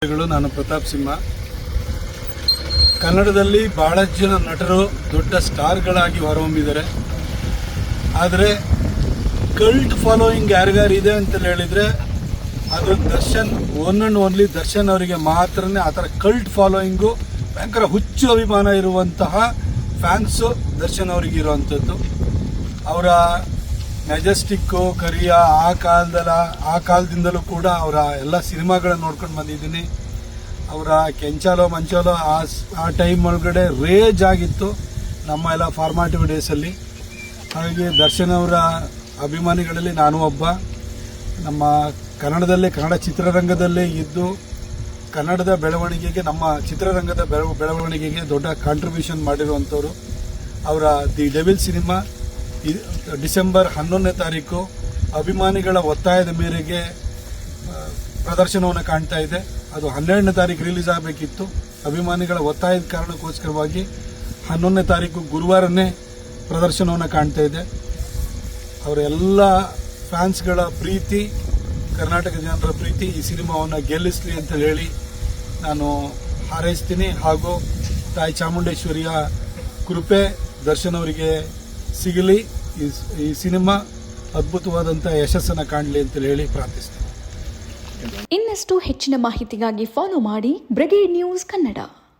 ನಾನು ಪ್ರತಾಪ್ ಸಿಂಹ. ಕನ್ನಡದಲ್ಲಿ ಬಹಳಷ್ಟು ಜನ ನಟರು ದೊಡ್ಡ ಸ್ಟಾರ್ಗಳಾಗಿ ಹೊರಹೊಮ್ಮಿದ್ದಾರೆ. ಆದರೆ ಕಲ್ಟ್ ಫಾಲೋಯಿಂಗ್ ಯಾರಿಗಾರಿದೆ ಅಂತ ಹೇಳಿದರೆ ಅದು Darshan, one and only Darshan ಅವರಿಗೆ ಮಾತ್ರನೇ ಆ ಥರ ಕಲ್ಟ್ ಫಾಲೋಯಿಂಗು, ಭಯಂಕರ ಹುಚ್ಚು ಅಭಿಮಾನ ಇರುವಂತಹ ಫ್ಯಾನ್ಸು ದರ್ಶನ್ ಅವರಿಗೆ ಇರುವಂಥದ್ದು. ಅವರ ಮೆಜೆಸ್ಟಿಕ್ಕು, ಕರಿಯ ಆ ಕಾಲದಿಂದಲೂ ಕೂಡ ಅವರ ಎಲ್ಲ ಸಿನಿಮಾಗಳನ್ನು ನೋಡ್ಕೊಂಡು ಬಂದಿದ್ದೀನಿ. ಅವರ ಕೆಂಚಾಲೋ ಮಂಚಾಲೋ ಆ ಟೈಮ್ ಒಳಗಡೆ ರೇಜ್ ಆಗಿತ್ತು ನಮ್ಮ ಎಲ್ಲ ಫಾರ್ಮಾಟಿವ್ ಡೇಸಲ್ಲಿ. ಹಾಗಾಗಿ ದರ್ಶನ್ ಅವರ ಅಭಿಮಾನಿಗಳಲ್ಲಿ ನಾನು ಒಬ್ಬ. ನಮ್ಮ ಕನ್ನಡ ಚಿತ್ರರಂಗದಲ್ಲೇ ಇದ್ದು ಕನ್ನಡದ ಬೆಳವಣಿಗೆಗೆ, ನಮ್ಮ ಚಿತ್ರರಂಗದ ಬೆಳವಣಿಗೆಗೆ ದೊಡ್ಡ ಕಾಂಟ್ರಿಬ್ಯೂಷನ್ ಮಾಡಿರುವಂಥವ್ರು. ಅವರ ದಿ ಡೆವಿಲ್ ಸಿನಿಮಾ ಡಿಸೆಂಬರ್ 11ನೇ ತಾರೀಕು ಅಭಿಮಾನಿಗಳ ಒತ್ತಾಯದ ಮೇರೆಗೆ ಪ್ರದರ್ಶನವನ್ನು ಕಾಣ್ತಾ ಇದೆ. ಅದು 12ನೇ ತಾರೀಕು ರಿಲೀಸ್ ಆಗಬೇಕಿತ್ತು. ಅಭಿಮಾನಿಗಳ ಒತ್ತಾಯದ ಕಾರಣಕ್ಕೋಸ್ಕರವಾಗಿ 11ನೇ ತಾರೀಕು ಗುರುವಾರನೇ ಪ್ರದರ್ಶನವನ್ನು ಕಾಣ್ತಾ ಇದೆ. ಅವರೆಲ್ಲ ಫ್ಯಾನ್ಸ್ಗಳ ಪ್ರೀತಿ, ಕರ್ನಾಟಕ ಜನರ ಪ್ರೀತಿ ಈ ಸಿನಿಮಾವನ್ನು ಗೆಲ್ಲಿಸಲಿ ಅಂತ ಹೇಳಿ ನಾನು ಹಾರೈಸ್ತೀನಿ. ಹಾಗೂ ತಾಯಿ ಚಾಮುಂಡೇಶ್ವರಿಯ ಕೃಪೆ ದರ್ಶನ್ ಅವರಿಗೆ ಸಿಗಲಿ. ಈ ಸಿನಿಮಾ ಅದ್ಭುತವಾದಂಥ ಯಶಸ್ಸನ್ನು ಕಾಣಲಿ ಅಂತ ಹೇಳಿ ಪ್ರಾರ್ಥಿಸ್ತೀನಿ. ಇನ್ನಷ್ಟು ಹೆಚ್ಚಿನ ಮಾಹಿತಿಗಾಗಿ ಫಾಲೋ ಮಾಡಿ ಬ್ರಿಗೇಡ್ ನ್ಯೂಸ್ ಕನ್ನಡ.